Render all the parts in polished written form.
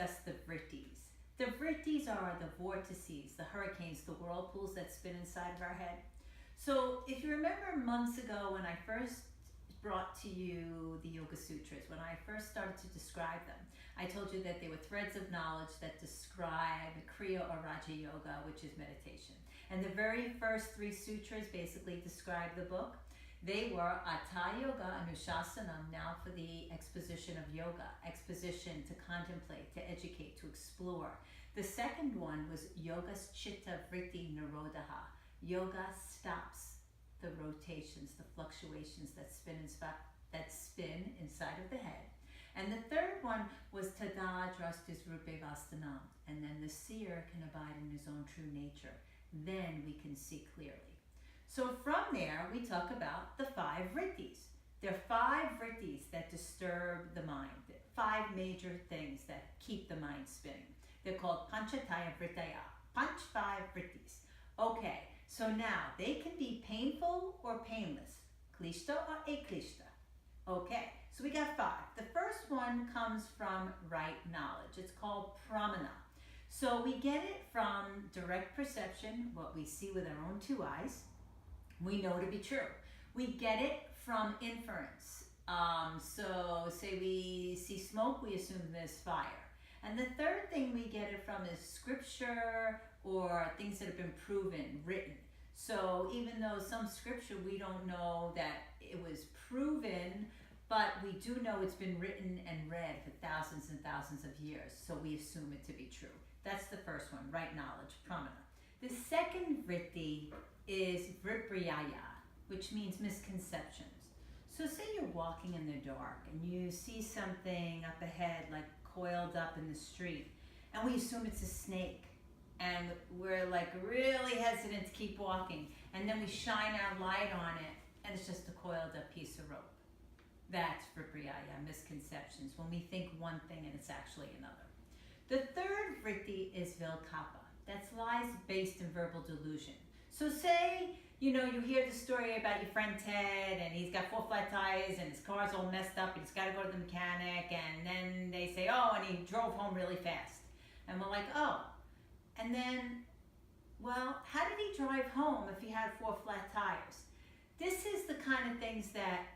discuss the Vrittis. The Vrittis are the vortices, the hurricanes, the whirlpools that spin inside of our head. So if you remember months ago when I first brought to you the Yoga Sutras, when I first started to describe them, I told you that they were threads of knowledge that describe Kriya or Raja Yoga, which is meditation. And the very first 3 sutras basically describe the book. They were Hatha Yoga Anushasanam, now for the exposition of yoga, exposition to contemplate, to educate, to explore. The second one was Yoga's Chitta Vritti Nirodha. Yoga stops the rotations, the fluctuations that spin inside of the head. And the third one was Tada Drastis Rupe Vastanam. And then the seer can abide in his own true nature. Then we can see clearly. So from there, we talk about the 5 Vrittis. There are 5 Vrittis that disturb the mind. 5 major things that keep the mind spinning. They're called Panchataya Vrittayah. 5 Vrittis. Okay, so now they can be painful or painless. Klishta or Aklishta. Okay, so we got 5. The first one comes from right knowledge. It's called Pramana. So we get it from direct perception, what we see with our own 2 eyes. We know to be true. We get it from inference. So say we see smoke, we assume there's fire. And the third thing we get it from is scripture or things that have been proven, written. So even though some scripture we don't know that it was proven, but we do know it's been written and read for thousands and thousands of years. So we assume it to be true. That's the first one, right knowledge, pramana. The second vritti is Viparyaya, which means misconceptions. So say you're walking in the dark and you see something up ahead, like coiled up in the street, and we assume it's a snake. And we're like really hesitant to keep walking. And then we shine our light on it, and it's just a coiled up piece of rope. That's Viparyaya, misconceptions, when we think one thing and it's actually another. The third vritti is Vikalpa. That's lies based in verbal delusion. So say, you hear the story about your friend Ted, and he's got 4 flat tires, and his car's all messed up, and he's got to go to the mechanic, and then they say, oh, and he drove home really fast. And we're like, oh. And then, well, how did he drive home if he had 4 flat tires? This is the kind of things that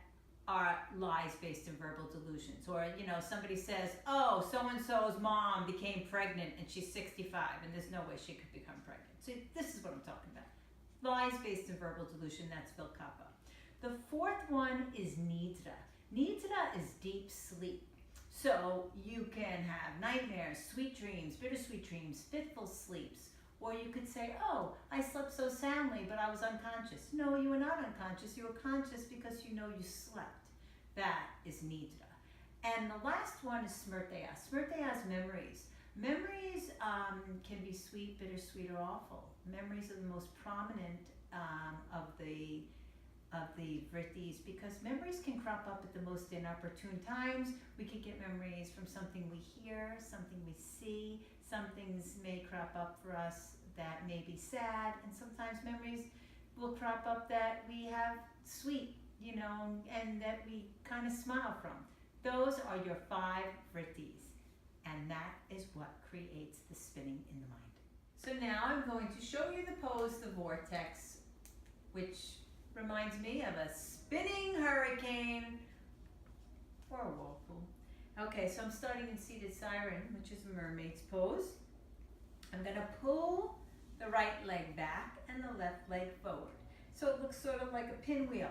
are lies based in verbal delusions. Or, somebody says, oh, so-and-so's mom became pregnant and she's 65 and there's no way she could become pregnant. So this is what I'm talking about. Lies based in verbal delusion, that's Vikalpa. The 4th one is Nidra. Nidra is deep sleep. So you can have nightmares, sweet dreams, bittersweet dreams, fitful sleeps. Or you could say, oh, I slept so soundly, but I was unconscious. No, you were not unconscious. You were conscious because you slept. That is Nidra. And the last one is Smritayah. Smritayah is memories. Memories can be sweet, bittersweet, or awful. Memories are the most prominent of the Vrittis, because memories can crop up at the most inopportune times. We could get memories from something we hear, something we see. Some things may crop up for us that may be sad, and sometimes memories will crop up that we have sweet, and that we kind of smile from. Those are your 5 Vrittis, and that is what creates the spinning in the mind. So now I'm going to show you the pose, the vortex, which reminds me of a spinning hurricane or a whirlpool. Okay, so I'm starting in seated siren, which is a mermaid's pose. I'm going to pull the right leg back and the left leg forward. So it looks sort of like a pinwheel.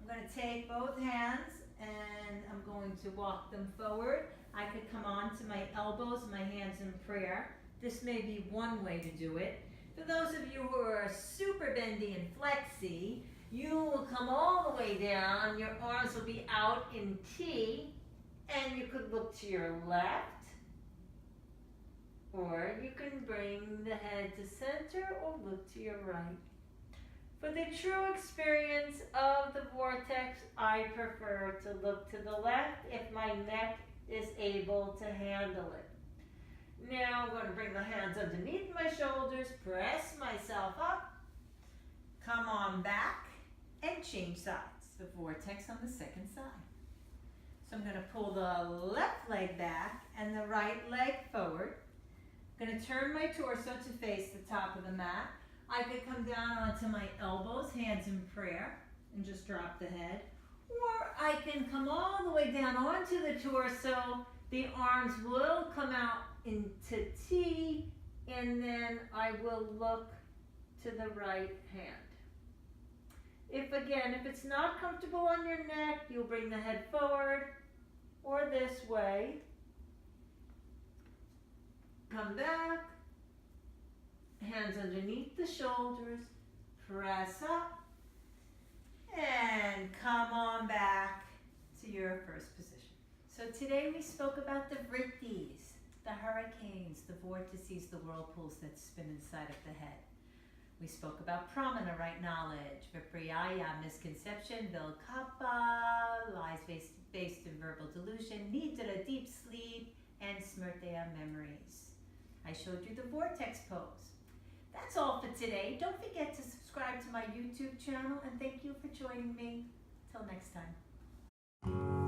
I'm going to take both hands and I'm going to walk them forward. I could come on to my elbows, my hands in prayer. This may be one way to do it. For those of you who are super bendy and flexy, you will come all the way down. Your arms will be out in T, and you could look to your left, or you can bring the head to center or look to your right. For the true experience of the vortex, I prefer to look to the left if my neck is able to handle it. Now I'm going to bring the hands underneath my shoulders, press myself up, come on back, and change sides. The vortex on the second side. So I'm going to pull the left leg back and the right leg forward. I'm going to turn my torso to face the top of the mat. I could come down onto my elbows, hands in prayer, and just drop the head. Or I can come all the way down onto the torso. The arms will come out into T, and then I will look to the right hand. If it's not comfortable on your neck, you'll bring the head forward or this way. Come back, hands underneath the shoulders, press up, and come on back to your first position. So today we spoke about the Vrittis, the hurricanes, the vortices, the whirlpools that spin inside of the head. We spoke about Pramana, right knowledge, Viparyaya, misconception, Vikalpa, lies based in verbal delusion, Nidra, deep sleep, and Smritayah, memories. I showed you the vortex pose. That's all for today. Don't forget to subscribe to my YouTube channel, and thank you for joining me. Till next time.